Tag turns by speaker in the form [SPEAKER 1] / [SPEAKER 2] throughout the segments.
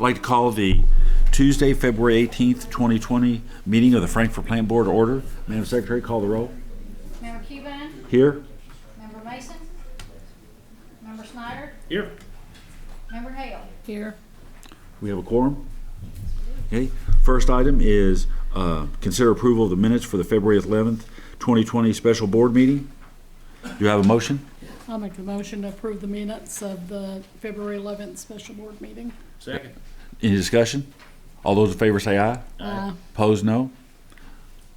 [SPEAKER 1] like to call the Tuesday, February 18th, 2020 meeting of the Frankfort Plant Board to order. Madam Secretary, call the roll.
[SPEAKER 2] Member Cuban?
[SPEAKER 1] Here.
[SPEAKER 2] Member Mason? Member Snyder?
[SPEAKER 3] Here.
[SPEAKER 2] Member Hale?
[SPEAKER 4] Here.
[SPEAKER 1] We have a quorum. Okay. First item is consider approval of the minutes for the February 11th, 2020 special board meeting. Do you have a motion?
[SPEAKER 4] I'll make the motion to approve the minutes of the February 11th special board meeting.
[SPEAKER 3] Second.
[SPEAKER 1] Any discussion? All those in favor say aye.
[SPEAKER 4] Aye.
[SPEAKER 1] Opposed, no.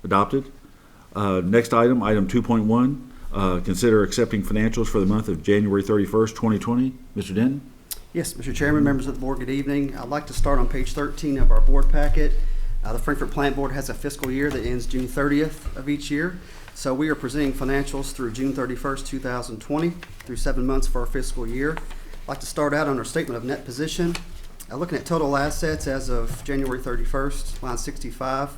[SPEAKER 1] Adopted. Next item, item 2.1, consider accepting financials for the month of January 31st, 2020. Mr. Denton?
[SPEAKER 5] Yes, Mr. Chairman, members of the board, good evening. I'd like to start on page 13 of our board packet. The Frankfort Plant Board has a fiscal year that ends June 30th of each year. So we are presenting financials through June 31st, 2020, through 7 months for our fiscal year. I'd like to start out on our statement of net position. Looking at total assets as of January 31st, line 65,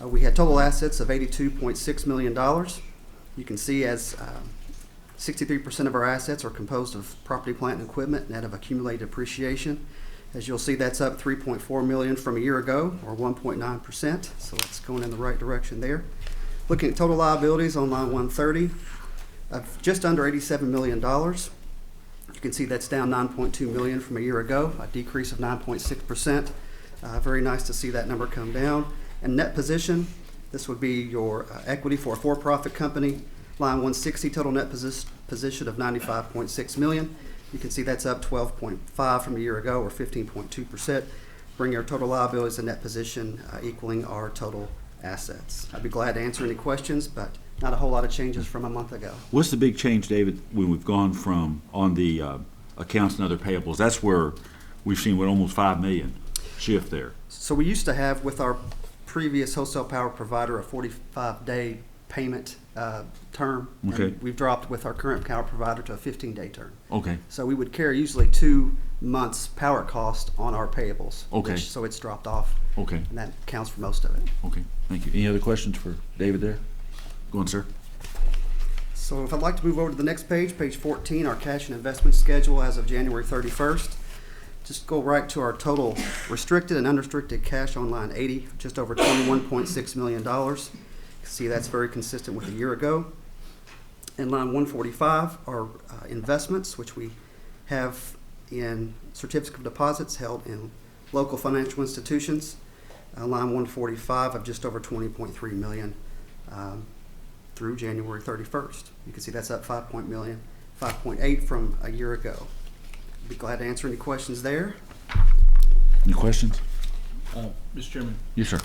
[SPEAKER 5] we had total assets of $82.6 million. You can see as 63% of our assets are composed of property, plant, and equipment, net of accumulated appreciation. As you'll see, that's up $3.4 million from a year ago, or 1.9%, so it's going in the right direction there. Looking at total liabilities on line 130, of just under $87 million. You can see that's down $9.2 million from a year ago, a decrease of 9.6%. Very nice to see that number come down. And net position, this would be your equity for a for-profit company. Line 160, total net position of $95.6 million. You can see that's up 12.5 from a year ago, or 15.2%, bringing our total liabilities and net position equaling our total assets. I'd be glad to answer any questions, but not a whole lot of changes from a month ago.
[SPEAKER 1] What's the big change, David, when we've gone from on the accounts and other payables? That's where we've seen what, almost $5 million shift there.
[SPEAKER 5] So we used to have with our previous wholesale power provider a 45-day payment term.
[SPEAKER 1] Okay.
[SPEAKER 5] And we've dropped with our current power provider to a 15-day term.
[SPEAKER 1] Okay.
[SPEAKER 5] So we would carry usually 2 months power cost on our payables.
[SPEAKER 1] Okay.
[SPEAKER 5] So it's dropped off.
[SPEAKER 1] Okay.
[SPEAKER 5] And that counts for most of it.
[SPEAKER 1] Okay. Thank you. Any other questions for David there? Go on, sir.
[SPEAKER 5] So if I'd like to move over to the next page, page 14, our cash and investment schedule as of January 31st. Just go right to our total restricted and unrestricted cash on line 80, just over $21.6 million. You can see that's very consistent with a year ago. In line 145 are investments, which we have in certificates of deposits held in local financial institutions. Line 145 of just over $20.3 million through January 31st. You can see that's up $5.8 from a year ago. Be glad to answer any questions there.
[SPEAKER 1] Any questions?
[SPEAKER 3] Mr. Chairman.
[SPEAKER 1] Yes, sir.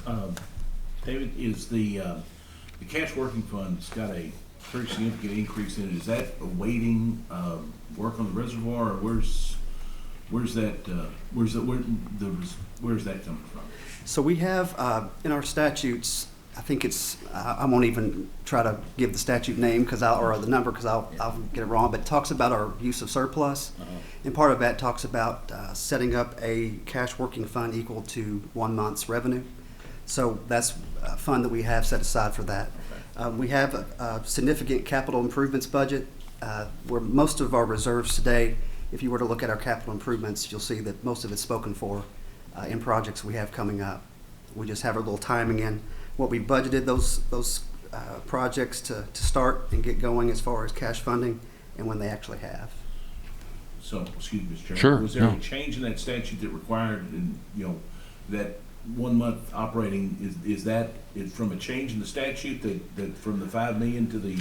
[SPEAKER 3] David, is the cash working fund's got a pretty significant increase in it. Is that awaiting work on the reservoir, or where's that coming from?
[SPEAKER 5] So we have in our statutes, I think it's, I won't even try to give the statute name or the number because I'll get it wrong, but it talks about our use of surplus. And part of that talks about setting up a cash working fund equal to 1 month's revenue. So that's a fund that we have set aside for that. We have a significant capital improvements budget where most of our reserves today, if you were to look at our capital improvements, you'll see that most of it's spoken for in projects we have coming up. We just have a little timing in what we budgeted those projects to start and get going as far as cash funding and when they actually have.
[SPEAKER 3] So, excuse me, Mr. Chairman.
[SPEAKER 1] Sure,
[SPEAKER 3] Was there
[SPEAKER 1] no.
[SPEAKER 3] a change in that statute that required, that 1 month operating, is that from a change in the statute that from the $5 million to the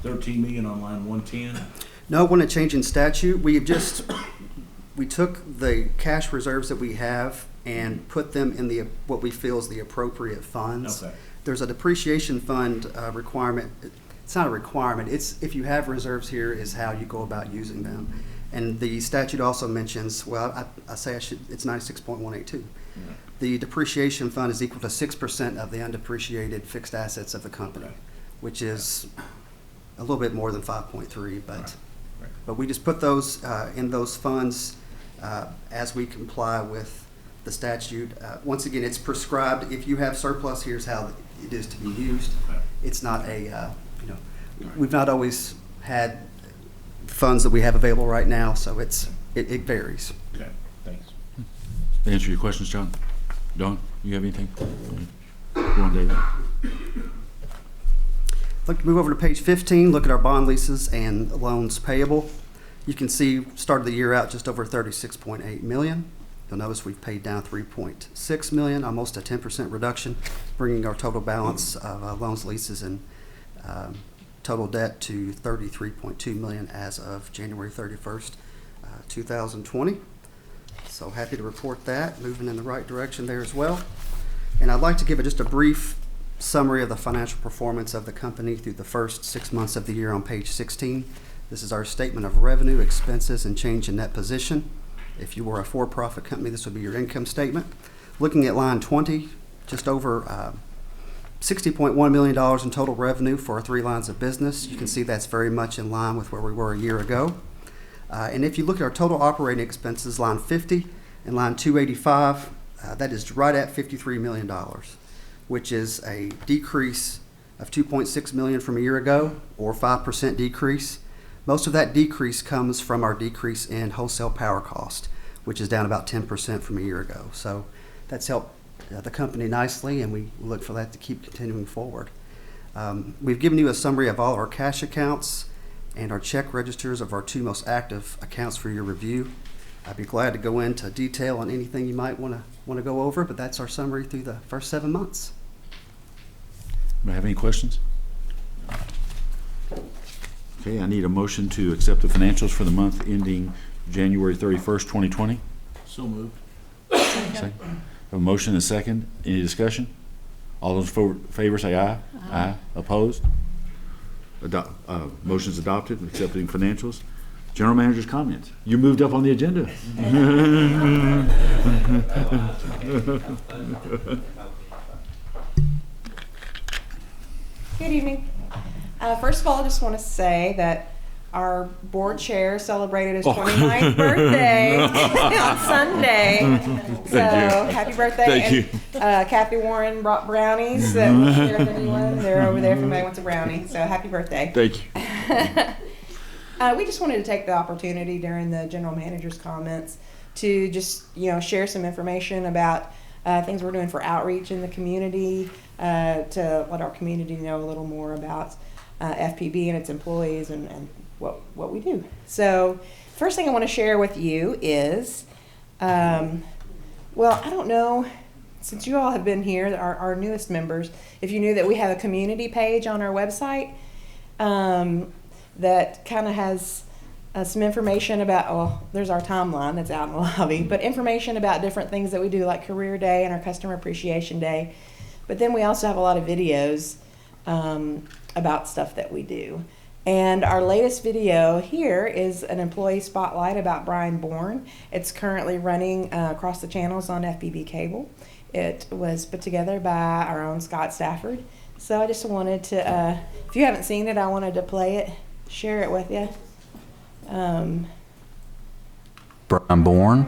[SPEAKER 3] $13 million on line 110?
[SPEAKER 5] No, it wasn't a change in statute. We took the cash reserves that we have and put them in what we feel is the appropriate funds.
[SPEAKER 3] Okay.
[SPEAKER 5] There's a depreciation fund requirement. It's not a requirement. It's if you have reserves, here is how you go about using them. And the statute also mentions, well, it's 96.182. Yeah. The depreciation fund is equal to 6% of the undepreciated fixed assets of the company, okay, which is a little bit more than 5.3, but right. But we just put those in those funds as we comply with the statute. Once again, it's prescribed. If you have surplus, here's how it is to be used. Okay. It's not a, we've not always had funds that we have available right now, so it varies.
[SPEAKER 3] Okay, thanks.
[SPEAKER 1] Answer your questions, John? Don, you have anything? Go on, David.
[SPEAKER 5] Look, move over to page 15, look at our bond leases and loans payable. You can see, started the year out just over 36.8 million. You'll notice we've paid down 3.6 million, almost a 10% reduction, bringing our total balance of loans, leases, and total debt to 33.2 million as of January 31st, 2020. So happy to report that, moving in the right direction there as well. And I'd like to give just a brief summary of the financial performance of the company through the first 6 months of the year on page 16. This is our statement of revenue, expenses, and change in net position. If you were a for-profit company, this would be your income statement. Looking at line 20, just over $60.1 million in total revenue for our 3 lines of business. You can see that's very much in line with where we were a year ago. And if you look at our total operating expenses, line 50 and line 285, that is right at $53 million, which is a decrease of $2.6 million from a year ago, or 5% decrease. Most of that decrease comes from our decrease in wholesale power cost, which is down about 10% from a year ago. So that's helped the company nicely, and we look for that to keep continuing forward. We've given you a summary of all our cash accounts and our check registers of our 2 most active accounts for your review. I'd be glad to go into detail on anything you might want to go over, but that's our summary through the first 7 months.
[SPEAKER 1] Do I have any questions? Okay, I need a motion to accept the financials for the month ending January 31st, 2020.
[SPEAKER 3] So moved.
[SPEAKER 1] Second. A motion and a second. Any discussion? All those in favor say aye. Aye. Opposed? Motion's adopted, accepting financials. General Manager's comments. You moved up on the agenda.
[SPEAKER 6] Good evening. First of all, I just want to say that our board chair celebrated his 29th birthday on Sunday. So happy birthday.
[SPEAKER 1] Thank you.
[SPEAKER 6] And, Kathy Warren brought brownies that we shared with anyone. They're over there if anybody wants a brownie. So happy birthday.
[SPEAKER 1] Thank you.
[SPEAKER 6] We just wanted to take the opportunity during the general manager's comments to just, share some information about things we're doing for outreach in the community, to let our community know a little more about FPB and its employees and what we do. So first thing I want to share with you is, I don't know, since you all have been here, our newest members, if you knew that we have a community page on our website that kind of has some information about, there's our timeline that's out in the lobby, but information about different things that we do, like Career Day and our Customer Appreciation Day. But then we also have a lot of videos about stuff that we do. And our latest video here is an employee spotlight about Brian Bourne. It's currently running across the channels on FPB Cable. It was put together by our own Scott Stafford. So I just wanted to, if you haven't seen it, I wanted to play it, share it with you.
[SPEAKER 7] Brian Bourne.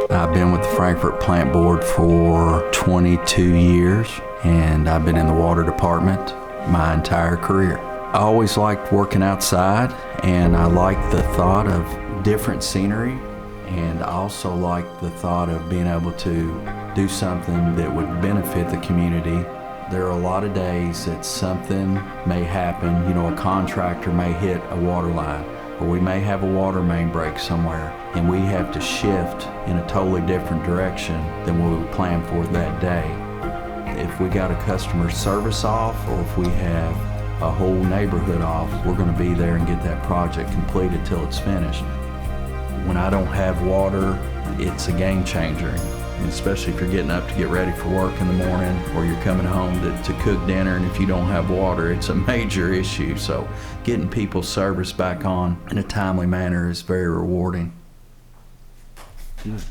[SPEAKER 7] I've been with the Frankfort Plant Board for 22 years, and I've been in the water department my entire career. I always liked working outside, and I liked the thought of different scenery, and I also liked the thought of being able to do something that would benefit the community. There are a lot of days that something may happen, a contractor may hit a water line, or we may have a water main break somewhere, and we have to shift in a totally different direction than what we planned for that day. If we got a customer service off, or if we have a whole neighborhood off, we're going to be there and get that project completed till it's finished. When I don't have water, it's a game changer, especially if you're getting up to get ready for work in the morning, or you're coming home to cook dinner, and if you don't have water, it's a major issue. So getting people's service back on in a timely manner is very rewarding.
[SPEAKER 1] Good.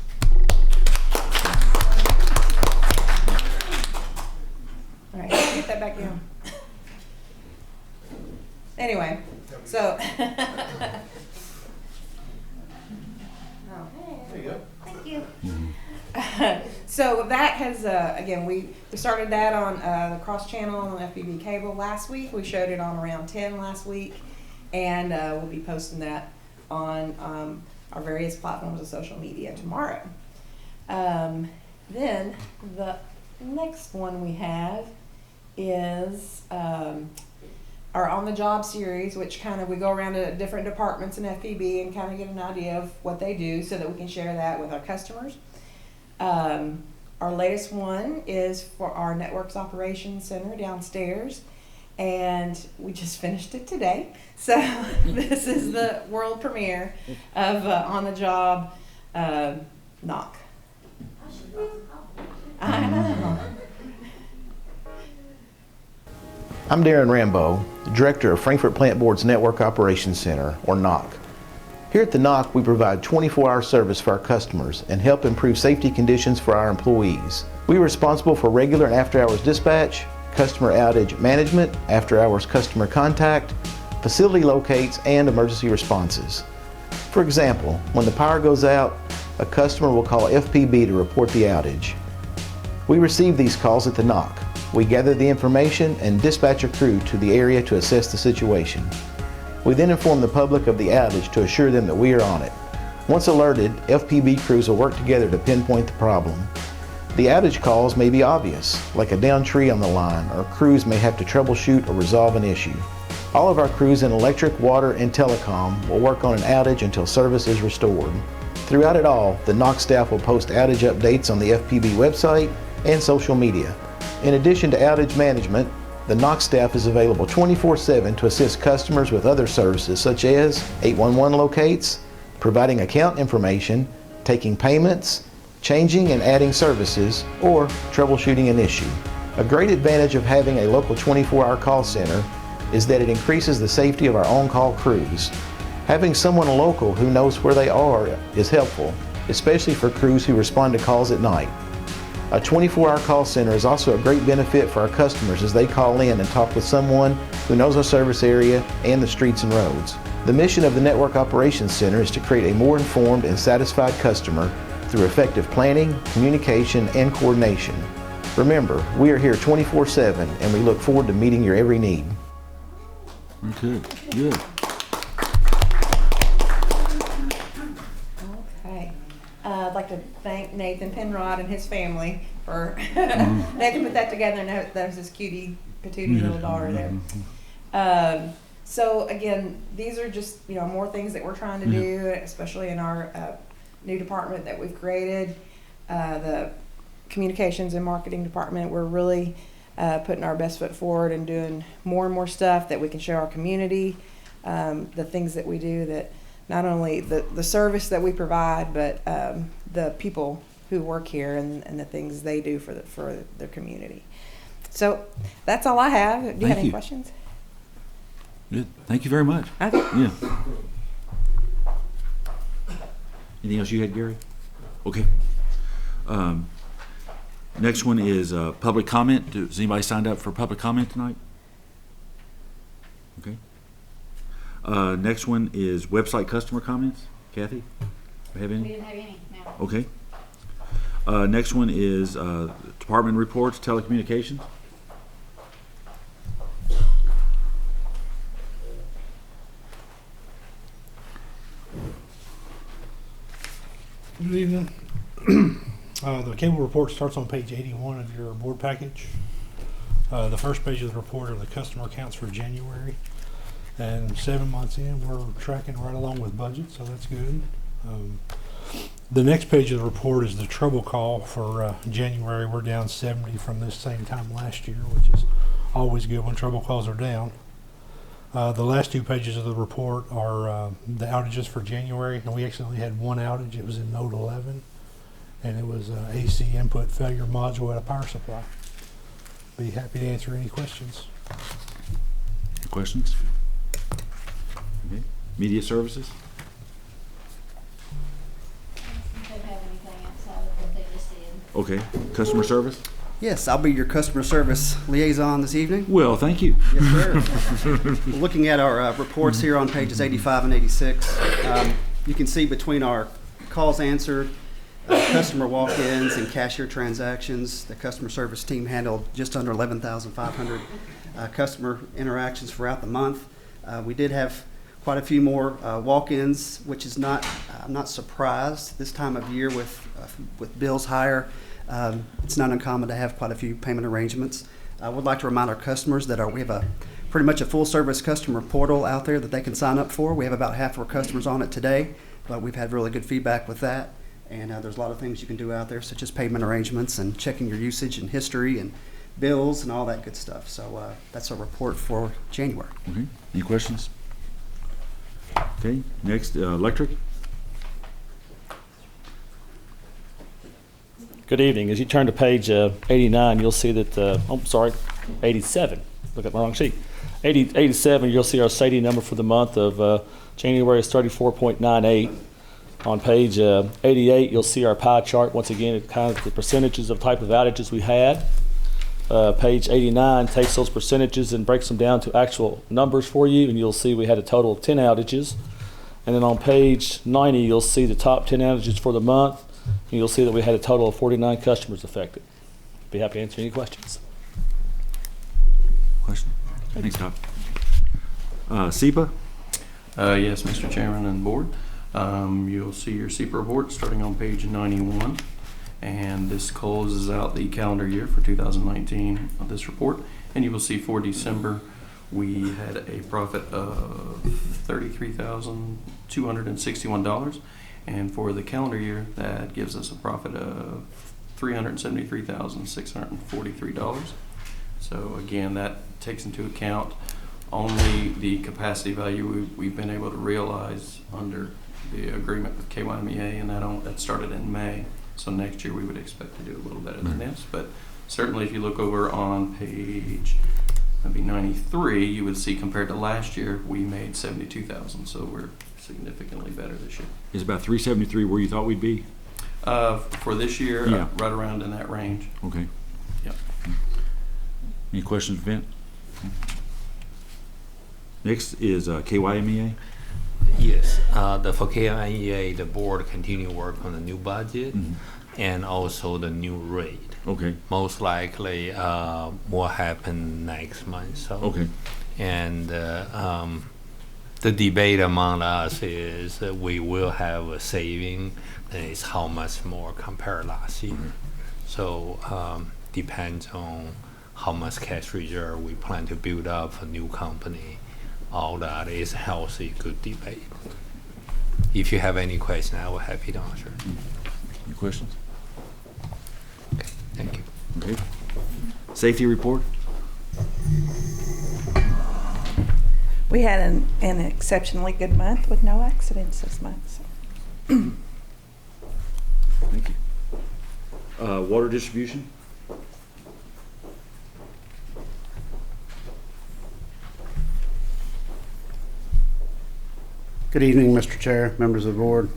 [SPEAKER 6] All right, get that back down. Anyway, so.
[SPEAKER 3] There you go.
[SPEAKER 6] Thank you. So that has, again, we started that on the cross channel on FPB Cable last week. We showed it on around 10 last week, and we'll be posting that on our various platforms of social media tomorrow. Then the next one we have is our On the Job series, which kind of we go around to different departments in FPB and kind of get an idea of what they do so that we can share that with our customers. Our latest one is for our Networks Operations Center downstairs, and we just finished it today. So this is the world premiere of On the Job knock. I know.
[SPEAKER 8] I'm Darren Rambo, Director of Frankfort Plant Board's Network Operations Center, or NOC. Here at the NOC, we provide 24-hour service for our customers and help improve safety conditions for our employees. We are responsible for regular and after-hours dispatch, customer outage management, after-hours customer contact, facility locates, and emergency responses. For example, when the power goes out, a customer will call FPB to report the outage. We receive these calls at the NOC. We gather the information and dispatch a crew to the area to assess the situation. We then inform the public of the outage to assure them that we are on it. Once alerted, FPB crews will work together to pinpoint the problem. The outage calls may be obvious, like a downed tree on the line, or crews may have to troubleshoot or resolve an issue. All of our crews in electric, water, and telecom will work on an outage until service is restored. Throughout it all, the NOC staff will post outage updates on the FPB website and social media. In addition to outage management, the NOC staff is available 24/7 to assist customers with other services such as 811 locates, providing account information, taking payments, changing and adding services, or troubleshooting an issue. A great advantage of having a local 24-hour call center is that it increases the safety of our on-call crews. Having someone local who knows where they are is helpful, especially for crews who respond to calls at night. A 24-hour call center is also a great benefit for our customers as they call in and talk with someone who knows our service area and the streets and roads. The mission of the Network Operations Center is to create a more informed and satisfied customer through effective planning, communication, and coordination. Remember, we are here 24/7 and we look forward to meeting your every need.
[SPEAKER 1] Okay, good.
[SPEAKER 6] Okay. I'd like to thank Nathan Penrod and his family for Nathan put that together, and that was his cutie patootie little daughter there. So again, these are just more things that we're trying to do, especially in our new department that we've created, the communications and marketing department. We're really putting our best foot forward and doing more and more stuff that we can show our community, the things that we do, that not only the service that we provide, but the people who work here and the things they do for their community. So that's all I have. Do you have any questions?
[SPEAKER 1] Good. Thank you very much.
[SPEAKER 6] Okay.
[SPEAKER 1] Yeah. Anything else you had, Gary? Okay. Next one is public comment. Has anybody signed up for public comment tonight? Okay. Next one is website customer comments. Kathy, do you have
[SPEAKER 2] We
[SPEAKER 1] any?
[SPEAKER 2] didn't have any, no.
[SPEAKER 1] Okay. Next one is department reports, telecommunications.
[SPEAKER 9] Good evening. The cable report starts on page 81 of your board package. The first page of the report are the customer accounts for January. And 7 months in, we're tracking right along with budget, so that's good. The next page of the report is the trouble call for January. We're down 70 from this same time last year, which is always good when trouble calls are down. The last 2 pages of the report are the outages for January, and we actually only had one outage. It was in node 11, and it was AC input failure module at a power supply. Be happy to answer any questions.
[SPEAKER 1] Questions? Okay. Media services.
[SPEAKER 2] We don't have anything outside of what they just did.
[SPEAKER 1] Okay. Customer service.
[SPEAKER 5] Yes, I'll be your customer service liaison this evening.
[SPEAKER 1] Well, thank you.
[SPEAKER 5] Yes, sir. Looking at our reports here on pages 85 and 86, you can see between our calls answered, customer walk-ins, and cashier transactions, the customer service team handled just under 11,500 customer interactions throughout the month. We did have quite a few more walk-ins, which is not, I'm not surprised this time of year with bills higher. It's not uncommon to have quite a few payment arrangements. I would like to remind our customers that we have pretty much a full-service customer portal out there that they can sign up for. We have about half of our customers on it today, but we've had really good feedback with that. And there's a lot of things you can do out there, such as payment arrangements and checking your usage and history and bills and all that good stuff. So that's our report for January.
[SPEAKER 1] Okay, any questions? Okay, next, electric.
[SPEAKER 10] Good evening. As you turn to page 89, you'll see that, 87. Look at my wrong sheet. 87, you'll see our SAIDI number for the month of January is 34.98. On page 88, you'll see our pie chart. Once again, it kind of the percentages of type of outages we had. Page 89 takes those percentages and breaks them down to actual numbers for you, and you'll see we had a total of 10 outages. And then on page 90, you'll see the top 10 outages for the month, and you'll see that we had a total of 49 customers affected. Be happy to answer any questions.
[SPEAKER 1] Question? Thanks, Todd. SEPA?
[SPEAKER 11] Yes, Mr. Chairman and Board. You'll see your SEPA report starting on page 91, and this closes out the calendar year for 2019 of this report. And you will see for December, we had a profit of $33,261, and for the calendar year, that gives us a profit of $373,643. So again, that takes into account only the capacity value we've been able to realize under the agreement with KYMEA, and that started in May. So next year we would expect to do a little better than this. But certainly if you look over on page maybe 93, you would see compared to last year, we made $72,000. So we're significantly better this year.
[SPEAKER 1] Is about 373 where you thought we'd be?
[SPEAKER 11] For this year,
[SPEAKER 1] yeah.
[SPEAKER 11] Right around in that range.
[SPEAKER 1] Okay.
[SPEAKER 11] Yep.
[SPEAKER 1] Any questions, Vint? Next is KYMEA.
[SPEAKER 12] Yes, for KIEA, the board continue work on the new budget and also the new rate.
[SPEAKER 1] Okay.
[SPEAKER 12] Most likely will happen next month. So.
[SPEAKER 1] Okay.
[SPEAKER 12] And the debate among us is that we will have a saving, and it's how much more compared last year. So depends on how much cash reserve we plan to build up for new company. All that is healthy, good debate. If you have any question, I will happy to answer.
[SPEAKER 1] Any questions?
[SPEAKER 12] Okay, thank you.
[SPEAKER 1] Okay. Safety report?
[SPEAKER 13] We had an exceptionally good month with no accidents this month. So.
[SPEAKER 1] Thank you. Water distribution?
[SPEAKER 14] Good evening, Mr. Chair, members of the board.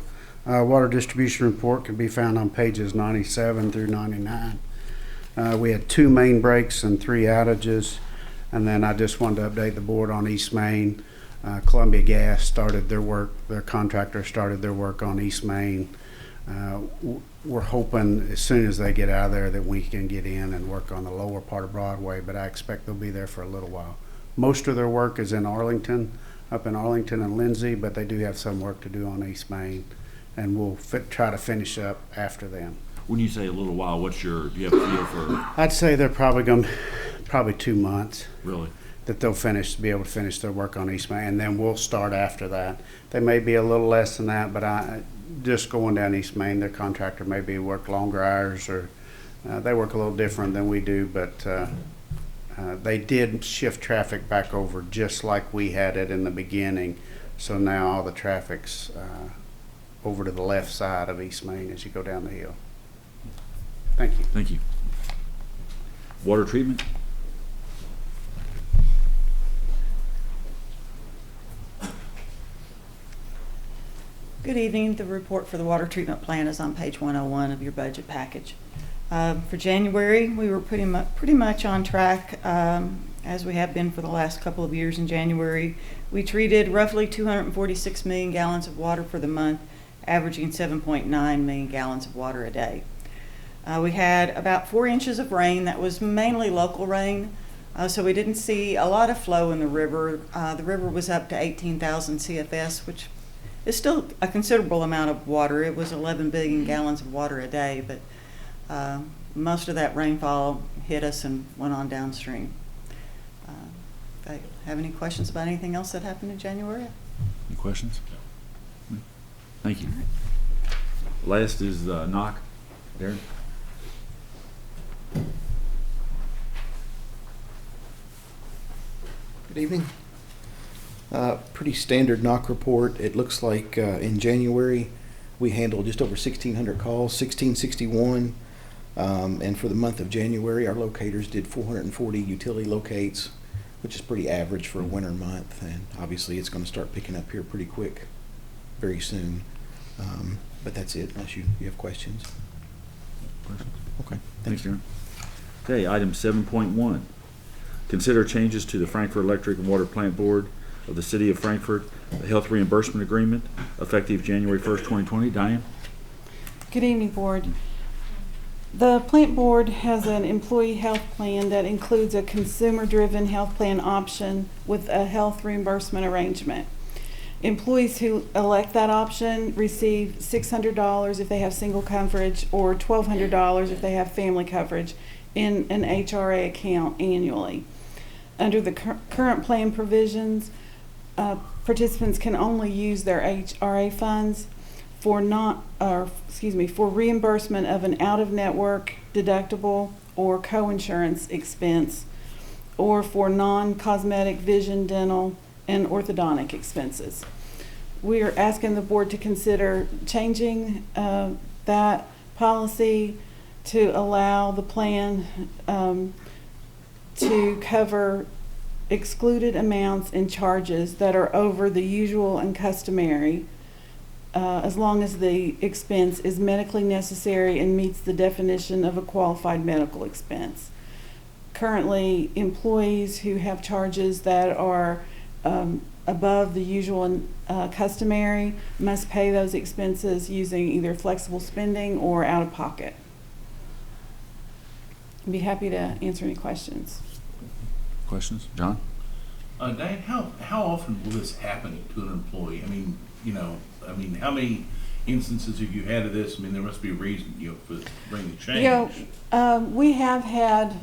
[SPEAKER 14] Water distribution report can be found on pages 97 through 99. We had 2 main breaks and 3 outages, and then I just wanted to update the board on East Main. Columbia Gas started their work, their contractor started their work on East Main. We're hoping as soon as they get out of there that we can get in and work on the lower part of Broadway, but I expect they'll be there for a little while. Most of their work is in Arlington, up in Arlington and Lindsay, but they do have some work to do on East Main, and we'll try to finish up after them.
[SPEAKER 1] When you say a little while, do you have a feel for?
[SPEAKER 14] I'd say they're probably 2 months.
[SPEAKER 1] Really?
[SPEAKER 14] That they'll be able to finish their work on East Main, and then we'll start after that. They may be a little less than that, but just going down East Main, their contractor maybe work longer hours, or they work a little different than we do, but they did shift traffic back over just like we had it in the beginning. So now all the traffic's over to the left side of East Main as you go down the hill. Thank you.
[SPEAKER 1] Thank you. Water treatment?
[SPEAKER 13] Good evening. The report for the water treatment plant is on page 101 of your budget package. For January, we were pretty much on track as we have been for the last couple of years. In January, we treated roughly 246 million gallons of water for the month, averaging 7.9 million gallons of water a day. We had about 4 inches of rain. That was mainly local rain. So we didn't see a lot of flow in the river. The river was up to 18,000 CFS, which is still a considerable amount of water. It was 11 billion gallons of water a day, but most of that rainfall hit us and went on downstream. If you have any questions about anything else that happened in January?
[SPEAKER 1] Any questions? Thank you. Last is knock. Darren?
[SPEAKER 8] Good evening. Pretty standard knock report. It looks like in January we handled just over 1,600 calls, 1,661. And for the month of January, our locators did 440 utility locates, which is pretty average for a winter month. And obviously it's going to start picking up here pretty quick, very soon. But that's it, unless you have questions. Okay.
[SPEAKER 1] Thanks, Darren. Okay, item 7.1. Consider changes to the Frankfort Electric and Water Plant Board of the City of Frankfort, the health reimbursement agreement, effective January 1st, 2020. Diane?
[SPEAKER 4] Good evening, Board. The plant board has an employee health plan that includes a consumer-driven health plan option with a health reimbursement arrangement. Employees who elect that option receive $600 if they have single coverage or $1,200 if they have family coverage in an HRA account annually. Under the current plan provisions, participants can only use their HRA funds for reimbursement of an out-of-network deductible or co-insurance expense, or for non-cosmetic vision, dental, and orthodontic expenses. We are asking the board to consider changing that policy to allow the plan to cover excluded amounts and charges that are over the usual and customary, as long as the expense is medically necessary and meets the definition of a qualified medical expense. Currently, employees who have charges that are above the usual and customary must pay those expenses using either flexible spending or out of pocket. I'd be happy to answer any questions.
[SPEAKER 1] Questions? John?
[SPEAKER 3] Diane, how often will this happen to an employee? I mean, how many instances have you had of this? I mean, there must be a reason, for bringing the change.
[SPEAKER 4] We have had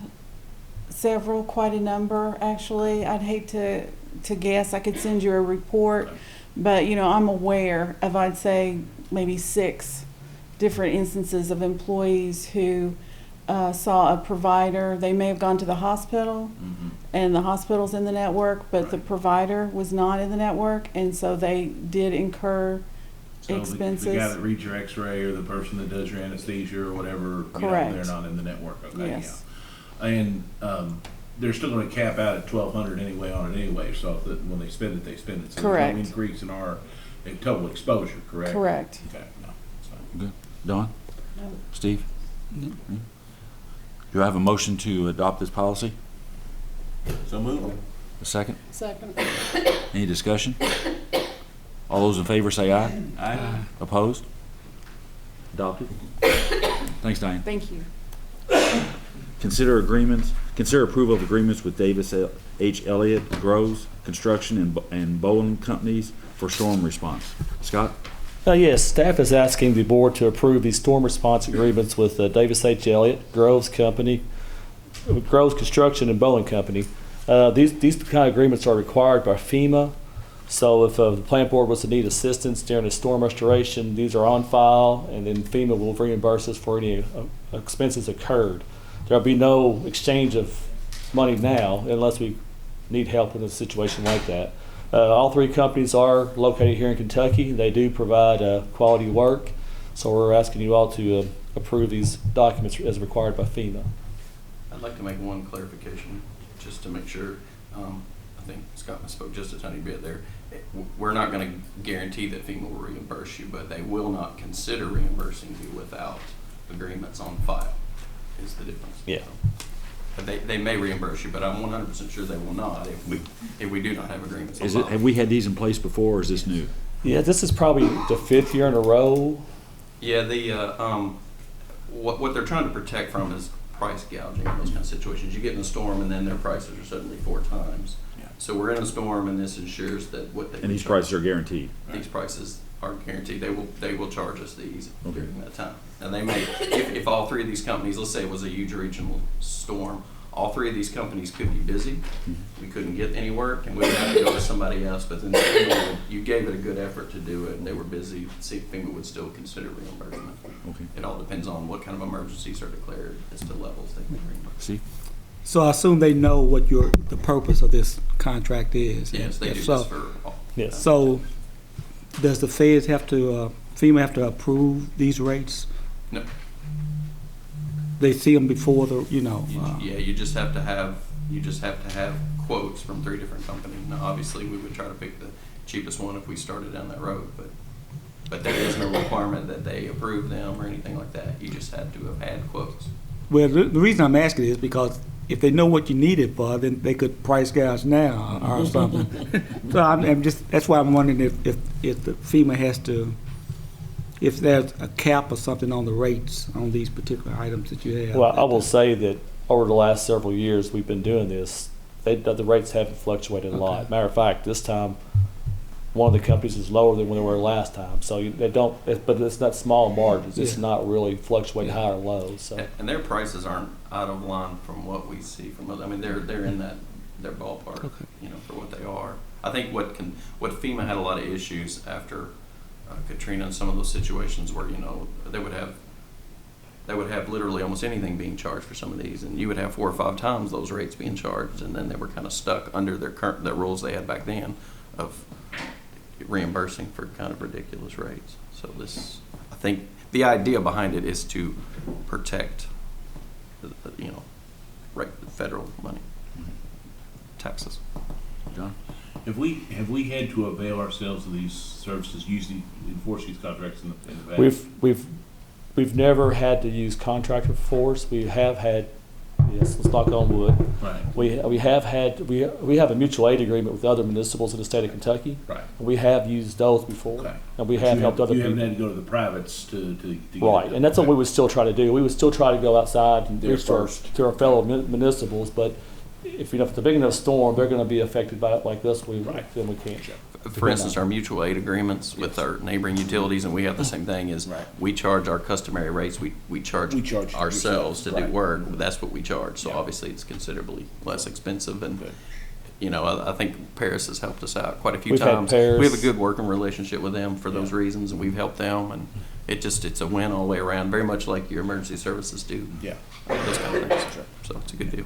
[SPEAKER 4] several, quite a number, actually. I'd hate to guess. I could send you a report, but, I'm aware of, I'd say, maybe 6 different instances of employees who saw a provider. They may have gone to the hospital, and the hospital's in the network, but the provider was not in the network, and so they did incur expenses.
[SPEAKER 3] The guy that reads your x-ray or the person that does your anesthesia or whatever,
[SPEAKER 4] Correct.
[SPEAKER 3] They're not in the network. Okay,
[SPEAKER 4] yes.
[SPEAKER 3] Yeah. And they're still going to cap out at $1,200 anyway on it anyway, so that when they spend it, they spend it. So
[SPEAKER 4] correct.
[SPEAKER 3] There's no increase in our total exposure, correct?
[SPEAKER 4] Correct.
[SPEAKER 3] Okay, no, that's fine.
[SPEAKER 1] Good. Dawn?
[SPEAKER 4] No.
[SPEAKER 1] Steve? No. Do I have a motion to adopt this policy?
[SPEAKER 3] So move.
[SPEAKER 1] A second?
[SPEAKER 4] Second.
[SPEAKER 1] Any discussion? All those in favor say aye.
[SPEAKER 3] Aye.
[SPEAKER 1] Opposed? Adopted. Thanks, Diane.
[SPEAKER 4] Thank you.
[SPEAKER 1] Consider approval of agreements with Davis H. Elliot, Groves Construction, and Bowlin Companies for storm response. Scott?
[SPEAKER 10] Yes, staff is asking the board to approve these storm response agreements with Davis H. Elliot, Groves Construction, and Bowlin Company. These kind of agreements are required by FEMA. So if the plant board was to need assistance during a storm restoration, these are on file, and then FEMA will reimburse us for any expenses occurred. There'll be no exchange of money now unless we need help in a situation like that. All 3 companies are located here in Kentucky. They do provide quality work, so we're asking you all to approve these documents as required by FEMA.
[SPEAKER 11] I'd like to make one clarification, just to make sure. I think Scott misspoke just a tiny bit there. We're not going to guarantee that FEMA will reimburse you, but they will not consider reimbursing you without agreements on file, is the difference.
[SPEAKER 10] Yeah.
[SPEAKER 11] So, they may reimburse you, but I'm 100% sure they will not if we do not have agreements on file.
[SPEAKER 1] Have we had these in place before, or is this new?
[SPEAKER 10] Yeah, this is probably the 5th year in a row.
[SPEAKER 11] Yeah, what they're trying to protect from is price gouging in those kind of situations. You get in a storm and then their prices are suddenly 4 times.
[SPEAKER 3] Yeah.
[SPEAKER 11] So we're in a storm and this ensures that what they.
[SPEAKER 1] And these prices are guaranteed.
[SPEAKER 11] These prices are guaranteed. They will charge us these
[SPEAKER 1] Okay.
[SPEAKER 11] during that time. And they may, if all 3 of these companies, let's say it was a huge regional storm, all 3 of these companies could be busy. We couldn't get any work and we would have to go to somebody else. But then you gave it a good effort to do it and they were busy. See if FEMA would still consider reimbursement.
[SPEAKER 1] Okay.
[SPEAKER 11] It all depends on what kind of emergencies are declared as to levels they can reimburse.
[SPEAKER 1] See?
[SPEAKER 15] So I assume they know what the purpose of this contract is.
[SPEAKER 11] Yes, they
[SPEAKER 15] If
[SPEAKER 11] do
[SPEAKER 15] so-
[SPEAKER 11] this for all.
[SPEAKER 10] Yes.
[SPEAKER 15] So, does the feds have to, FEMA have to approve these rates?
[SPEAKER 11] No.
[SPEAKER 15] They see them before the,
[SPEAKER 11] Yeah, you just have to have quotes from 3 different companies. Now, obviously, we would try to pick the cheapest one if we started down that road, but there is no requirement that they approve them or anything like that. You just had to have had quotes.
[SPEAKER 15] well, the reason I'm asking is because if they know what you need it for, then they could price gouge now or something. So I'm just, that's why I'm wondering if the FEMA has to, if there's a cap or something on the rates on these particular items that you have.
[SPEAKER 10] Well, I will say that over the last several years we've been doing this, the rates haven't fluctuated a lot. Matter of fact, this time one of the companies is lower than when they were last time. So they don't, but it's not small margins. It's
[SPEAKER 15] Yeah.
[SPEAKER 10] not really fluctuating high or low. So
[SPEAKER 11] And their prices aren't out of line from what we see from other, I mean, they're in their ballpark,
[SPEAKER 15] Okay.
[SPEAKER 11] for what they are. I think what FEMA had a lot of issues after Katrina and some of those situations where, they would have literally almost anything being charged for some of these, and you would have 4 or 5 times those rates being charged, and then they were kind of stuck under their rules they had back then of reimbursing for kind of ridiculous rates. So I think the idea behind it is to protect, federal money, taxes.
[SPEAKER 1] John?
[SPEAKER 3] Have we had to avail ourselves of these services, usually enforce these contracts in the past?
[SPEAKER 10] we've never had to use contractor force. We have had, yes, let's knock on wood.
[SPEAKER 3] Right.
[SPEAKER 10] We have a mutual aid agreement with other municipals in the state of Kentucky.
[SPEAKER 3] Right.
[SPEAKER 10] We have used those before,
[SPEAKER 3] Okay.
[SPEAKER 10] and we have helped other
[SPEAKER 3] You
[SPEAKER 10] people.
[SPEAKER 3] haven't had to go to the privates to get
[SPEAKER 10] Right,
[SPEAKER 3] it.
[SPEAKER 10] and that's what we would still try to do. We would still try to go outside and
[SPEAKER 3] There
[SPEAKER 10] reach
[SPEAKER 3] first.
[SPEAKER 10] to our fellow municipals, but if it's a big enough storm, they're going to be affected by it like this. Then we can't.
[SPEAKER 11] For instance, our mutual aid agreements with our neighboring utilities, and we have the same thing, is
[SPEAKER 3] Right.
[SPEAKER 11] we charge our customary rates, we charge
[SPEAKER 3] We charge
[SPEAKER 11] ourselves to do
[SPEAKER 3] right.
[SPEAKER 11] work, that's what we charge, so
[SPEAKER 3] Yeah.
[SPEAKER 11] obviously it's considerably less expensive, and,
[SPEAKER 3] Good.
[SPEAKER 11] I think Paris has helped us out quite a few
[SPEAKER 10] We've had
[SPEAKER 11] times.
[SPEAKER 10] Paris.
[SPEAKER 11] We have a good working relationship with them for those reasons, and we've helped them, and it's a win all the way around, very much like your emergency services do,
[SPEAKER 3] Yeah.
[SPEAKER 11] those kind of things, so it's a good deal.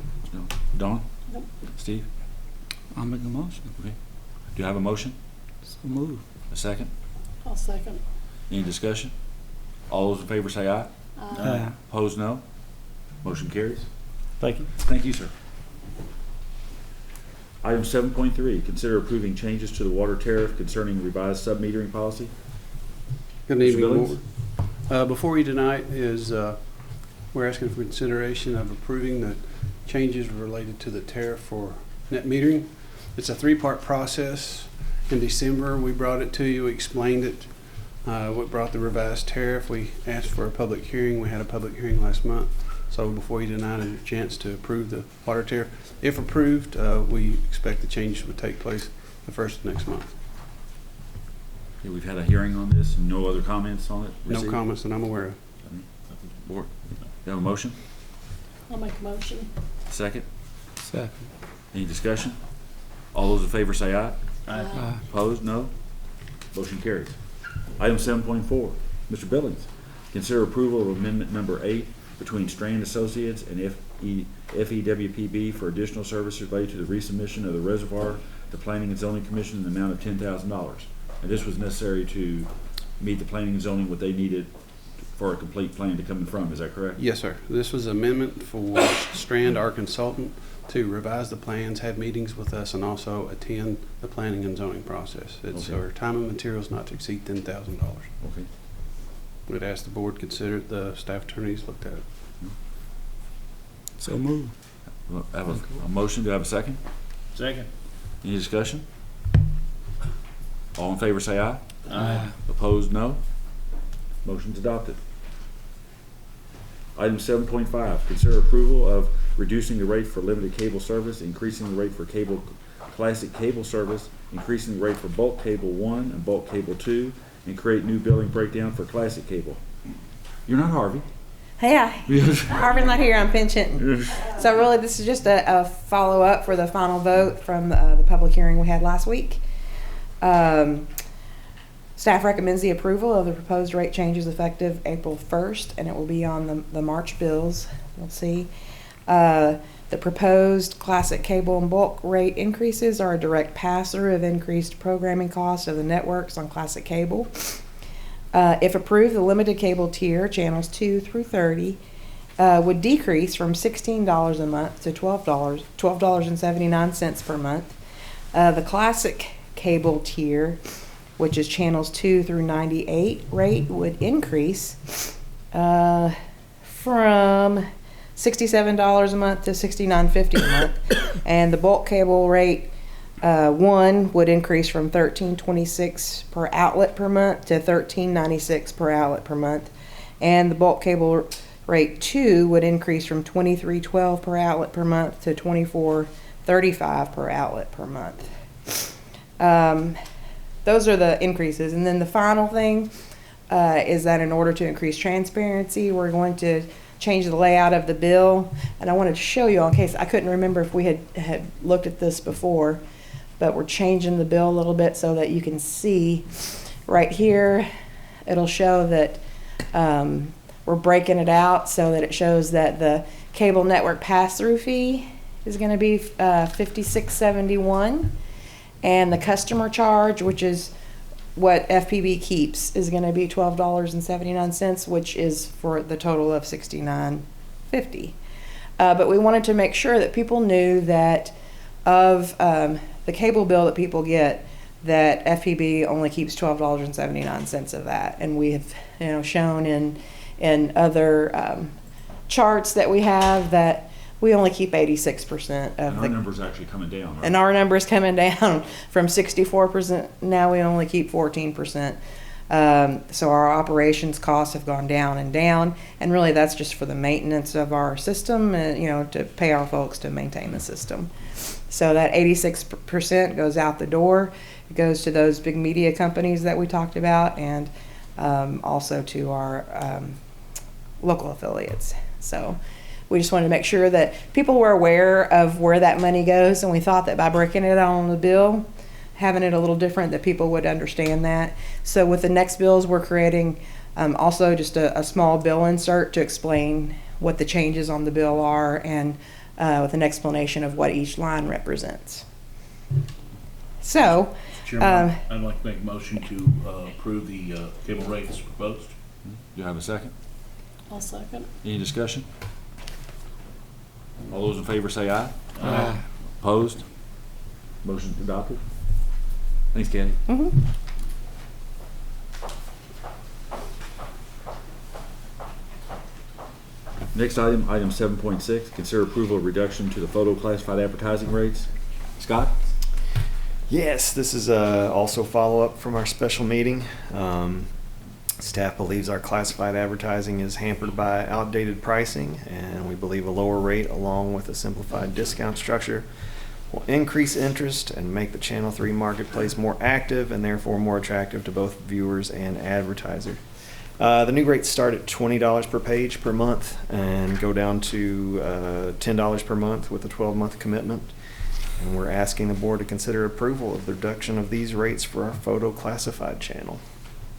[SPEAKER 1] Don? Steve?
[SPEAKER 15] I'll make a motion.
[SPEAKER 1] Okay. Do you have a motion?
[SPEAKER 15] So move.
[SPEAKER 1] A second?
[SPEAKER 2] I'll second.
[SPEAKER 1] Any discussion? All those in favor say aye. Opposed, no. Motion carries.
[SPEAKER 10] Thank you.
[SPEAKER 1] Thank you, sir. Item 7.3, consider approving changes to the water tariff concerning revised sub-metering policy.
[SPEAKER 14] Good
[SPEAKER 1] Mr.
[SPEAKER 14] evening,
[SPEAKER 1] Billings?
[SPEAKER 14] Board. Before you tonight is, we're asking for consideration of approving the changes related to the tariff for net metering. It's a 3-part process. In December, we brought it to you, we explained it, what brought the revised tariff. We asked for a public hearing. We had a public hearing last month. So before you tonight, a chance to approve the water tariff. If approved, we expect the changes would take place the first of next month.
[SPEAKER 1] Okay, we've had a hearing on this, and no other comments on it?
[SPEAKER 14] No
[SPEAKER 1] received?
[SPEAKER 14] comments that I'm aware of.
[SPEAKER 1] Board, you have a motion?
[SPEAKER 2] I'll make a motion.
[SPEAKER 1] Second?
[SPEAKER 15] Second.
[SPEAKER 1] Any discussion? All those in favor say aye.
[SPEAKER 15] Aye.
[SPEAKER 1] Opposed, no. Motion carries. Item 7.4, Mr. Billings, consider approval of amendment number 8 between Strand Associates and FEWPB for additional services related to the resubmission of the Reservoir to Planning and Zoning Commission in the amount of $10,000. And this was necessary to meet the planning and zoning, what they needed for a complete plan to come in from, is that correct?
[SPEAKER 14] Yes, sir. This was amendment for Strand, our consultant, to revise the plans, have meetings with us, and also attend the planning and zoning process. It's
[SPEAKER 1] Okay.
[SPEAKER 14] our time and materials not to exceed $10,000.
[SPEAKER 1] Okay.
[SPEAKER 14] We'd ask the board consider it. The staff attorneys looked at it.
[SPEAKER 15] So move.
[SPEAKER 1] Well, I have a motion, do I have a second?
[SPEAKER 3] Second.
[SPEAKER 1] Any discussion? All in favor say aye.
[SPEAKER 15] Aye.
[SPEAKER 1] Opposed, no. Motion's adopted. Item 7.5, consider approval of reducing the rate for limited cable service, increasing the rate for classic cable service, increasing the rate for bulk cable 1 and bulk cable 2, and create new billing breakdown for classic cable. You're not Harvey.
[SPEAKER 6] Yeah, Harvey's not here, I'm pinch hitting. So really, this is just a follow-up for the final vote from the public hearing we had last week. Staff recommends the approval of the proposed rate changes effective April 1st, and it will be on the March bills. You'll see. The proposed classic cable and bulk rate increases are a direct pass-through of increased programming costs of the networks on classic cable. If approved, the limited cable tier, channels 2 through 30, would decrease from $16 a month to $12.79 per month. The classic cable tier, which is channels 2 through 98 rate, would increase from $67 a month to $69.50 a month. And the bulk cable rate 1 would increase from $13.26 per outlet per month to $13.96 per outlet per month. And the bulk cable rate 2 would increase from $23.12 per outlet per month to $24.35 per outlet per month. Those are the increases. And then the final thing is that in order to increase transparency, we're going to change the layout of the bill. And I wanted to show you, in case I couldn't remember if we had looked at this before, but we're changing the bill a little bit so that you can see right here. It'll show that we're breaking it out so that it shows that the cable network pass-through fee is going to be $56.71, and the customer charge, which is what FPB keeps, is going to be $12.79, which is for the total of $69.50. But we wanted to make sure that people knew that of the cable bill that people get, that FPB only keeps $12.79 of that, and we have shown in other charts that we have that we only keep 86% of
[SPEAKER 1] And our number's actually coming down, right?
[SPEAKER 6] And our number is coming down from 64%. Now we only keep 14%. So our operations costs have gone down and down. And really that's just for the maintenance of our system, to pay our folks to maintain the system. So that 86% goes out the door. It goes to those big media companies that we talked about, and also to our local affiliates. So we just wanted to make sure that people were aware of where that money goes, and we thought that by breaking it out on the bill, having it a little different, that people would understand that. So with the next bills, we're creating also just a small bill insert to explain what the changes on the bill are, and with an explanation of what each line represents. So,
[SPEAKER 3] Chairman, I'd like to make a motion to approve the cable rates proposed.
[SPEAKER 1] Do you have a second?
[SPEAKER 16] I'll second.
[SPEAKER 1] Any discussion? All those in favor say aye.
[SPEAKER 3] Aye.
[SPEAKER 1] Opposed? Motion adopted. Thanks, Candy.
[SPEAKER 6] Mm-hmm.
[SPEAKER 1] Next item, item 7.6, consider approval of reduction to the photo classified advertising rates. Scott?
[SPEAKER 17] Yes, this is also follow-up from our special meeting. Staff believes our classified advertising is hampered by outdated pricing, and we believe a lower rate along with a simplified discount structure will increase interest and make the Channel 3 marketplace more active and therefore more attractive to both viewers and advertisers. The new rates start at $20 per page per month and go down to $10 per month with a 12-month commitment. And we're asking the board to consider approval of the reduction of these rates for our photo classified channel.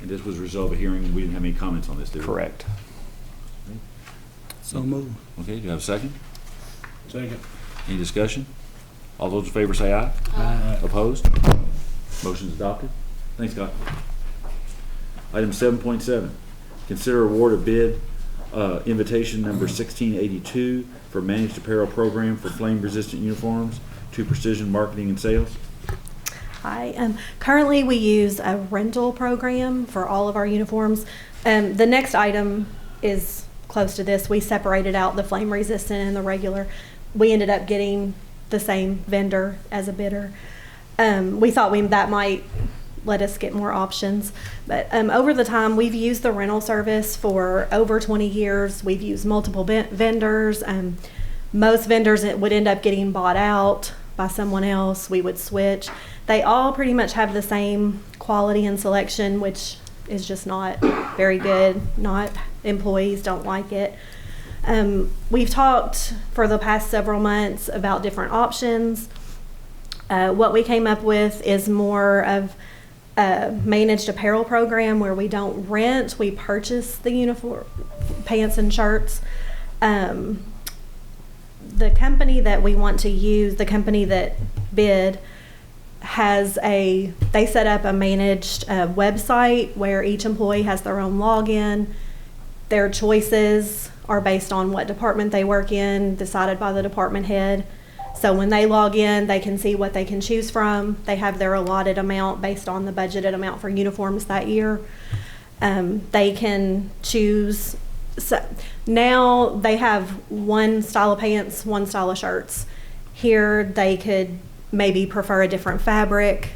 [SPEAKER 1] And this was a result of a hearing, and we didn't have any comments on this, did we?
[SPEAKER 17] Correct.
[SPEAKER 15] So moved.
[SPEAKER 1] Okay, do you have a second?
[SPEAKER 3] Second.
[SPEAKER 1] Any discussion? All those in favor say aye.
[SPEAKER 3] Aye.
[SPEAKER 1] Opposed? Motion's adopted. Thanks, Scott. Item 7.7, consider award of bid invitation number 1682 for managed apparel program for flame-resistant uniforms to Precision Marketing and Sales.
[SPEAKER 18] Hi. Currently, we use a rental program for all of our uniforms. The next item is close to this. We separated out the flame resistant and the regular. We ended up getting the same vendor as a bidder. We thought that might let us get more options. But over the time, we've used the rental service for over 20 years. We've used multiple vendors. Most vendors it would end up getting bought out by someone else. We would switch. They all pretty much have the same quality and selection, which is just not very good. Not employees don't like it. We've talked for the past several months about different options. What we came up with is more of a managed apparel program where we don't rent, we purchase the uniform, pants and shirts. The company that we want to use, the company that bid, they set up a managed website where each employee has their own login. Their choices are based on what department they work in, decided by the department head. So when they log in, they can see what they can choose from. They have their allotted amount based on the budgeted amount for uniforms that year. They can choose. So now they have one style of pants, one style of shirts. Here they could maybe prefer a different fabric.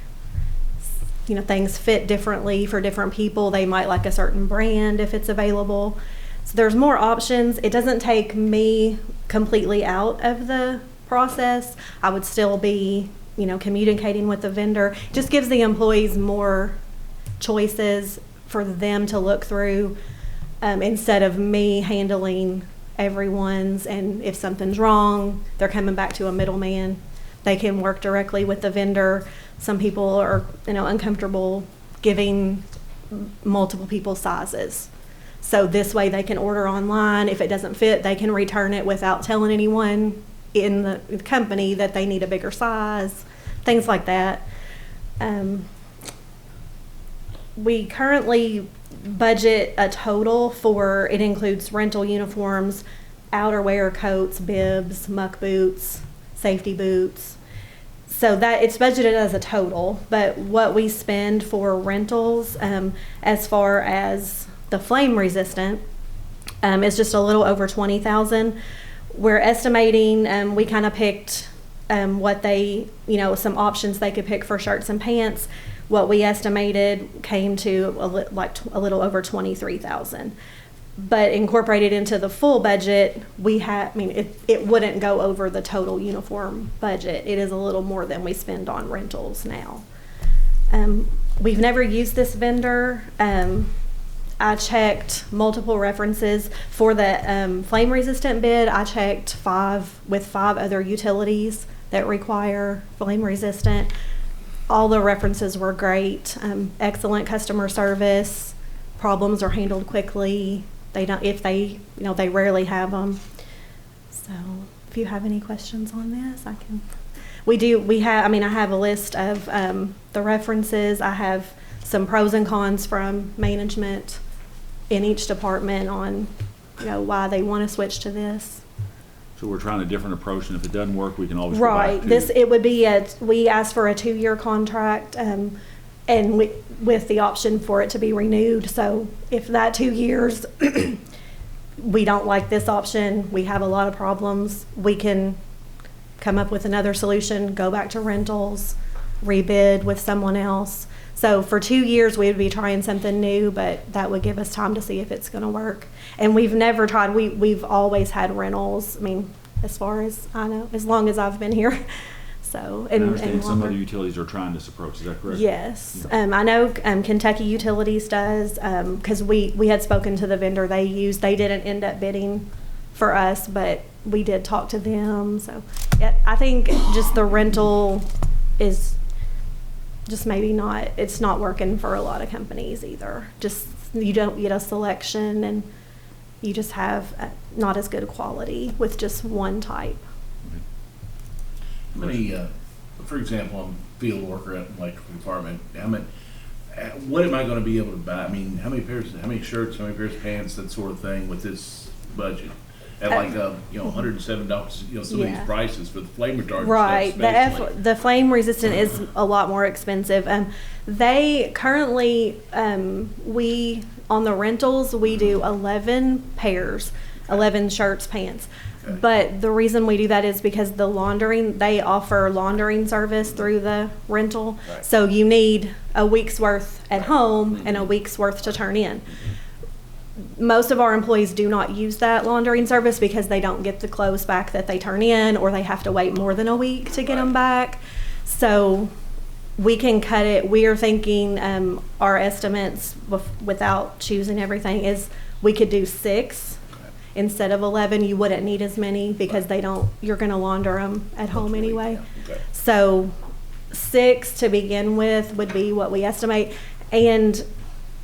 [SPEAKER 18] You know, things fit differently for different people. They might like a certain brand if it's available. So there's more options. It doesn't take me completely out of the process. I would still be, communicating with the vendor. It just gives the employees more choices for them to look through, instead of me handling everyone's, and if something's wrong, they're coming back to a middleman. They can work directly with the vendor. Some people are, uncomfortable giving multiple people sizes. So this way they can order online. If it doesn't fit, they can return it without telling anyone in the company that they need a bigger size, things like that. We currently budget a total for, it includes rental uniforms, outerwear, coats, bibs, muck boots, safety boots. So that it's budgeted as a total, but what we spend for rentals, as far as the flame resistant, is just a little over $20,000. We're estimating, we kind of picked what they, some options they could pick for shirts and pants. What we estimated came to a little over $23,000. But incorporated into the full budget, it wouldn't go over the total uniform budget. It is a little more than we spend on rentals now. We've never used this vendor. I checked multiple references for the flame resistant bid. I checked 5 other utilities that require flame resistant. All the references were great. Excellent customer service. Problems are handled quickly. They rarely have them. So if you have any questions on this, I have a list of the references. I have some pros and cons from management in each department on, why they want to switch to this.
[SPEAKER 1] So we're trying a different approach, and if it doesn't work, we can always go back to
[SPEAKER 18] It would be we asked for a 2-year contract, and with the option for it to be renewed. So if that 2 years we don't like this option, we have a lot of problems, we can come up with another solution, go back to rentals, rebid with someone else. So for 2 years we would be trying something new, but that would give us time to see if it's going to work. And we've never tried, we've always had rentals, as far as I know, as long as I've been here. So,
[SPEAKER 1] I understand some other utilities are trying this approach, is that correct?
[SPEAKER 18] Yes.
[SPEAKER 1] Yeah.
[SPEAKER 18] I know Kentucky Utilities does, because we had spoken to the vendor they used. They didn't end up bidding for us, but we did talk to them. So I think just the rental is just maybe not, it's not working for a lot of companies either. Just you don't get a selection, and you just have not as good a quality with just one type.
[SPEAKER 3] How many, for example, I'm a field worker at the electrical department. What am I going to be able to buy? How many shirts, how many pairs of pants, that sort of thing with this budget? At $107, some of these prices for the flame retardant.
[SPEAKER 18] Right.
[SPEAKER 3] Stuff,
[SPEAKER 18] the flame resistant is a lot more expensive. They currently, we, on the rentals, we do 11 pairs, 11 shirts, pants. But the reason we do that is because the laundering, they offer laundering service through the rental.
[SPEAKER 3] Right.
[SPEAKER 18] So you need a week's worth at home and a week's worth to turn in. Most of our employees do not use that laundering service because they don't get the clothes back that they turn in, or they have to wait more than a week to get them back. So we can cut it. We are thinking our estimates without choosing everything is we could do 6 instead of 11. You wouldn't need as many because you're going to launder them at home anyway.
[SPEAKER 3] Okay.
[SPEAKER 18] So 6 to begin with would be what we estimate. And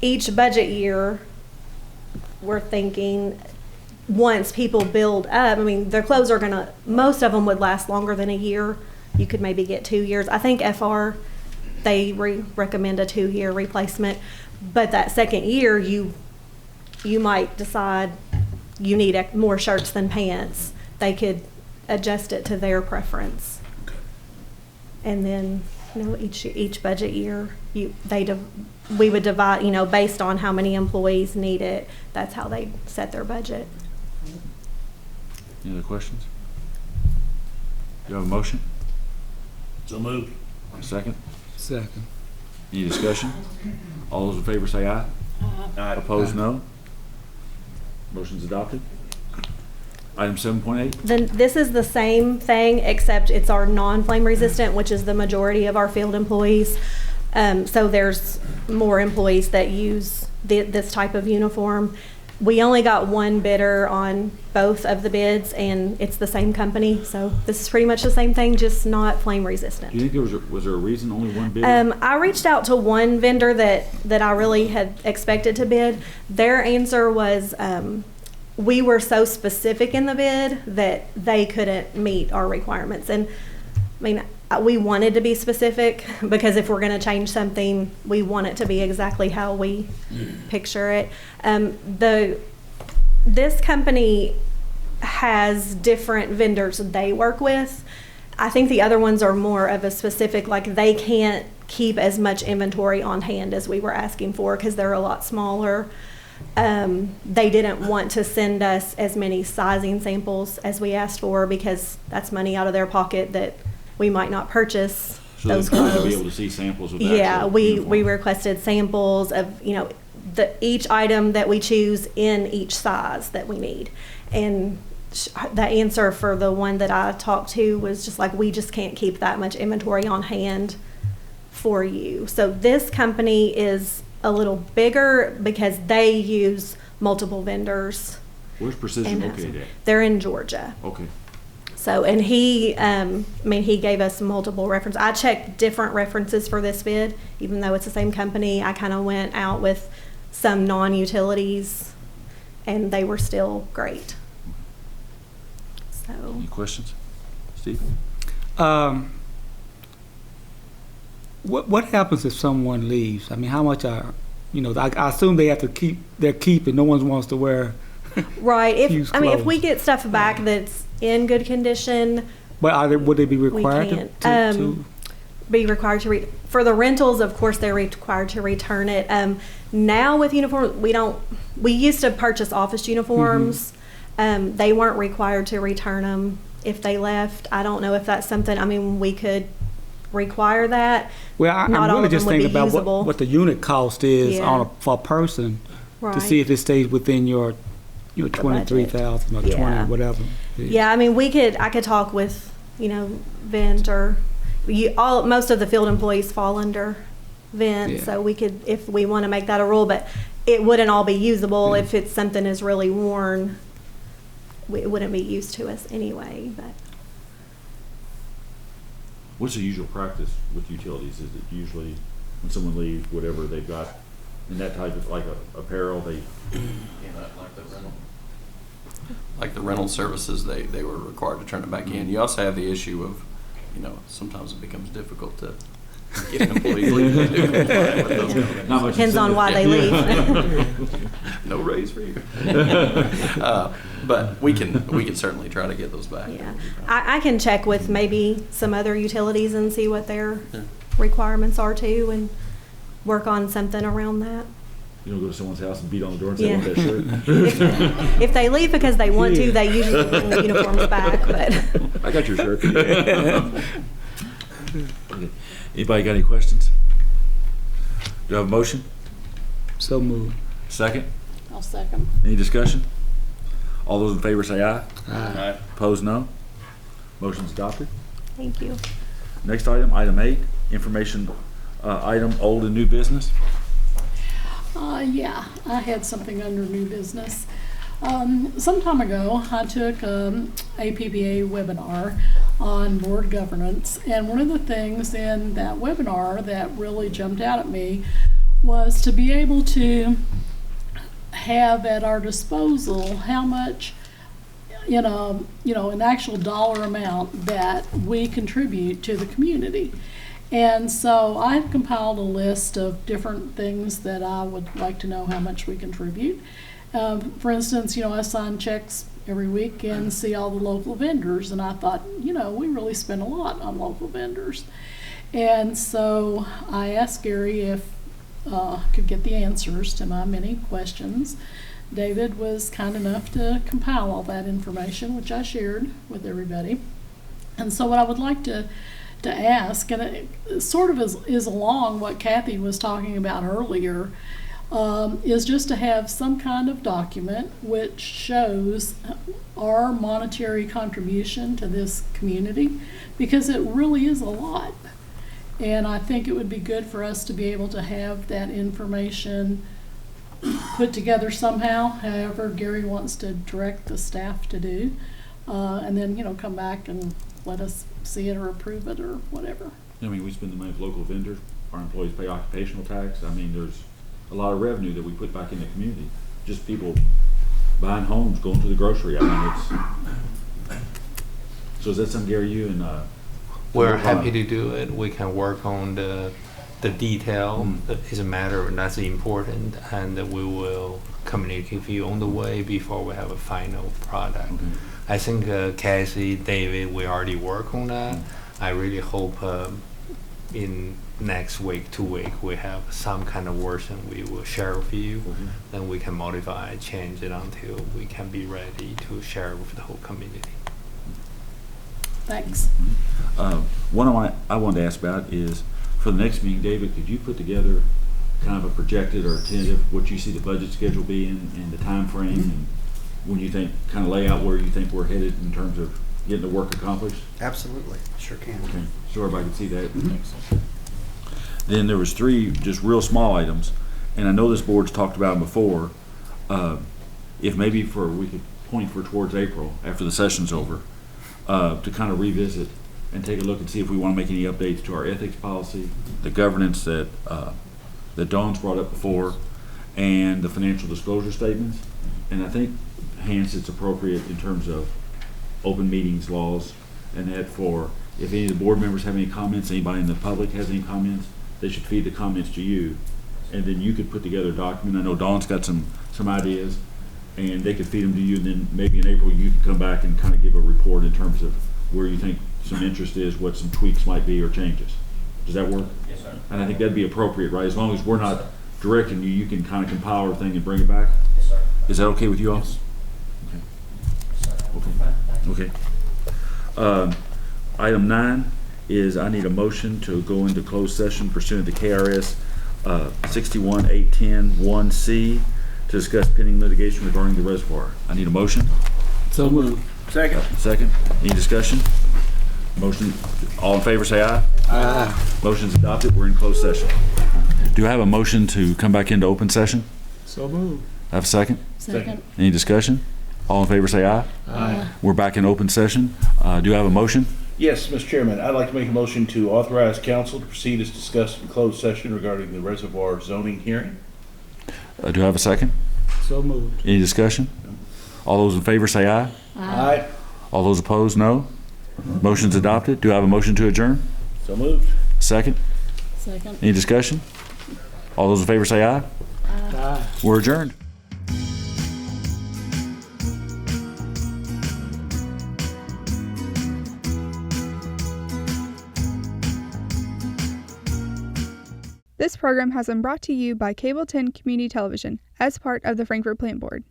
[SPEAKER 18] each budget year, we're thinking once people build up, I mean, their clothes are most of them would last longer than a year. You could maybe get 2 years. I think FR, they recommend a 2-year replacement. But that second year, you might decide you need more shirts than pants. They could adjust it to their preference.
[SPEAKER 3] Okay.
[SPEAKER 18] And then, each budget year, we would divide, based on how many employees need it. That's how they set their budget.
[SPEAKER 1] Any other questions? Do you have a motion?
[SPEAKER 3] So moved.
[SPEAKER 1] A second?
[SPEAKER 15] Second.
[SPEAKER 1] Any discussion? All those in favor say aye.
[SPEAKER 3] Aye.
[SPEAKER 1] Opposed, no. Motion's adopted. Item 7.8.
[SPEAKER 18] Then this is the same thing, except it's our non-flame resistant, which is the majority of our field employees. So there's more employees that use this type of uniform. We only got one bidder on both of the bids, and it's the same company. So this is pretty much the same thing, just not flame resistant.
[SPEAKER 1] Do you think was there a reason only one bidder?
[SPEAKER 18] I reached out to one vendor that I really had expected to bid. Their answer was we were so specific in the bid that they couldn't meet our requirements. And I mean, we wanted to be specific because if we're going to change something, we want it to be exactly how we picture it. This company has different vendors they work with. I think the other ones are more of a specific, like they can't keep as much inventory on hand as we were asking for because they're a lot smaller. They didn't want to send us as many sizing samples as we asked for because that's money out of their pocket that we might not purchase those
[SPEAKER 1] So
[SPEAKER 18] clothes.
[SPEAKER 1] to be able to see samples of the
[SPEAKER 18] Yeah,
[SPEAKER 1] actual
[SPEAKER 18] we
[SPEAKER 1] uniform.
[SPEAKER 18] requested samples of, each item that we choose in each size that we need. And the answer for the one that I talked to was just like, we just can't keep that much inventory on hand for you. So this company is a little bigger because they use multiple vendors.
[SPEAKER 1] Where's Precision
[SPEAKER 18] and
[SPEAKER 1] located at?
[SPEAKER 18] They're in Georgia.
[SPEAKER 1] Okay.
[SPEAKER 18] So, and he gave us multiple references. I checked different references for this bid, even though it's the same company. I kind of went out with some non-utilities, and they were still great. So.
[SPEAKER 1] Any questions? Steve?
[SPEAKER 15] What happens if someone leaves? I mean, how much I assume they have to keep their keep, and no one wants to wear.
[SPEAKER 18] Right.
[SPEAKER 15] used
[SPEAKER 18] If
[SPEAKER 15] clothes.
[SPEAKER 18] we get stuff back that's in good condition,
[SPEAKER 15] But would they be
[SPEAKER 18] we
[SPEAKER 15] required
[SPEAKER 18] can't
[SPEAKER 15] to
[SPEAKER 18] be required to for the rentals. Of course, they're required to return it. Now with uniforms, we used to purchase office uniforms. They weren't required to return them if they left. I don't know if that's something. We could require that.
[SPEAKER 15] Well, I'm
[SPEAKER 18] Not all
[SPEAKER 15] really
[SPEAKER 18] of them
[SPEAKER 15] just
[SPEAKER 18] would
[SPEAKER 15] thinking
[SPEAKER 18] be
[SPEAKER 15] about
[SPEAKER 18] usable.
[SPEAKER 15] what the unit cost is
[SPEAKER 18] Yeah.
[SPEAKER 15] for a person
[SPEAKER 18] Right.
[SPEAKER 15] to see if it stays within your 23,000 or 20
[SPEAKER 18] Yeah.
[SPEAKER 15] whatever.
[SPEAKER 18] Yeah, I could talk with, Vent or most of the field employees fall under Vent,
[SPEAKER 15] Yeah.
[SPEAKER 18] so we could, if we want to make that a rule, but it wouldn't all be usable. If it's something is really worn, it wouldn't be used to us anyway, but.
[SPEAKER 1] What's the usual practice with utilities? Is it usually when someone leaves, whatever they've got in that type of, like apparel,
[SPEAKER 11] Like the rental services, they were required to turn it back in. You also have the issue of, sometimes it becomes difficult to get employees leaving.
[SPEAKER 1] Not much
[SPEAKER 18] Depends on why they leave.
[SPEAKER 11] No raise for you. But we can certainly try to get those back.
[SPEAKER 18] Yeah, I can check with maybe some other utilities and see what their requirements are too, and work on something around that.
[SPEAKER 1] You don't go to someone's house and beat on the door and say, I want that
[SPEAKER 18] Yeah.
[SPEAKER 1] shirt.
[SPEAKER 18] If they leave because they want to, they usually bring the uniforms back, but.
[SPEAKER 1] I got your shirt. Okay. Anybody got any questions? Do I have a motion?
[SPEAKER 15] So moved.
[SPEAKER 1] Second?
[SPEAKER 4] I'll second.
[SPEAKER 1] Any discussion? All those in favor say aye.
[SPEAKER 3] Aye.
[SPEAKER 1] Opposed, no. Motion's adopted.
[SPEAKER 18] Thank you.
[SPEAKER 1] Next item, item 8, information item, old and new business.
[SPEAKER 16] Yeah, I had something under new business. Some time ago, I took APBA webinar on board governance, and one of the things in that webinar that really jumped out at me was to be able to have at our disposal how much an actual dollar amount that we contribute to the community. And so I've compiled a list of different things that I would like to know how much we contribute. For instance, I sign checks every week and see all the local vendors, and I thought, we really spend a lot on local vendors. And so I asked Gary if I could get the answers to my many questions. David was kind enough to compile all that information, which I shared with everybody. And so what I would like to ask, and it sort of is along what Kathy was talking about earlier, is just to have some kind of document which shows our monetary contribution to this community, because it really is a lot. And I think it would be good for us to be able to have that information put together somehow, however Gary wants to direct the staff to do, and then, come back and let us see it or approve it or whatever.
[SPEAKER 1] I mean, we spend the money with local vendors, our employees pay occupational tax. I mean, there's a lot of revenue that we put back in the community. Just people buying homes, going to the grocery. I mean, so is that something, Gary, you and
[SPEAKER 12] We're happy to do it. We can work on the detail. It's a matter that's important, and we will communicate with you on the way before we have a final product. I think Cassie, David, we already work on that. I really hope in next week, 2 weeks, we have some kind of version we will share with you. Then we can modify, change it until we can be ready to share with the whole community.
[SPEAKER 16] Thanks.
[SPEAKER 1] One I wanted to ask about is, for the next meeting, David, could you put together kind of a projected or tentative what you see the budget schedule being and the time frame, and when you think, kind of lay out where you think we're headed in terms of getting the work accomplished?
[SPEAKER 5] Absolutely, sure can.
[SPEAKER 1] Okay, so everybody can see that. Then there was 3 just real small items, and I know this board's talked about them before. If maybe we could point towards April after the session's over, to kind of revisit and take a look and see if we want to make any updates to our ethics policy, the governance that Dawn's brought up before, and the financial disclosure statements. And I think, hence, it's appropriate in terms of open meetings laws, and that for, if any of the board members have any comments, anybody in the public has any comments, they should feed the comments to you, and then you could put together a document. I know Dawn's got some ideas, and they could feed them to you, and then maybe in April you could come back and kind of give a report in terms of where you think some interest is, what some tweaks might be or changes. Does that work?
[SPEAKER 19] Yes, sir.
[SPEAKER 1] And I think that'd be appropriate, right? As long as we're not directing you, you can kind of compile everything and bring it back?
[SPEAKER 19] Yes, sir.
[SPEAKER 1] Is that okay with you all?
[SPEAKER 19] Yes.
[SPEAKER 1] Okay. Item 9 is I need a motion to go into closed session pursuant to KRS 61-810-1C to discuss pending litigation regarding the reservoir. I need a motion.
[SPEAKER 15] So moved.
[SPEAKER 3] Second.
[SPEAKER 1] Second. Any discussion? Motion. All in favor say aye.
[SPEAKER 15] Aye.
[SPEAKER 1] Motion's adopted. We're in closed session. Do I have a motion to come back into open session?
[SPEAKER 15] So moved.
[SPEAKER 1] Have a second?
[SPEAKER 16] Second.
[SPEAKER 1] Any discussion? All in favor say aye.
[SPEAKER 3] Aye.
[SPEAKER 1] We're back in open session. Do I have a motion?
[SPEAKER 3] Yes, Mr. Chairman, I'd like to make a motion to authorize council to proceed as discussed in closed session regarding the reservoir zoning hearing.
[SPEAKER 1] Do I have a second?
[SPEAKER 15] So moved.
[SPEAKER 1] Any discussion? All those in favor say aye.
[SPEAKER 3] Aye.
[SPEAKER 1] All those opposed, no. Motion's adopted. Do I have a motion to adjourn?
[SPEAKER 3] So moved.
[SPEAKER 1] Second?
[SPEAKER 16] Second.
[SPEAKER 1] Any discussion? All those in favor say aye.
[SPEAKER 15] Aye.
[SPEAKER 1] We're adjourned.
[SPEAKER 19] This program has been brought to you by Cable 10 Community Television as part of the Frankfort Plant Board.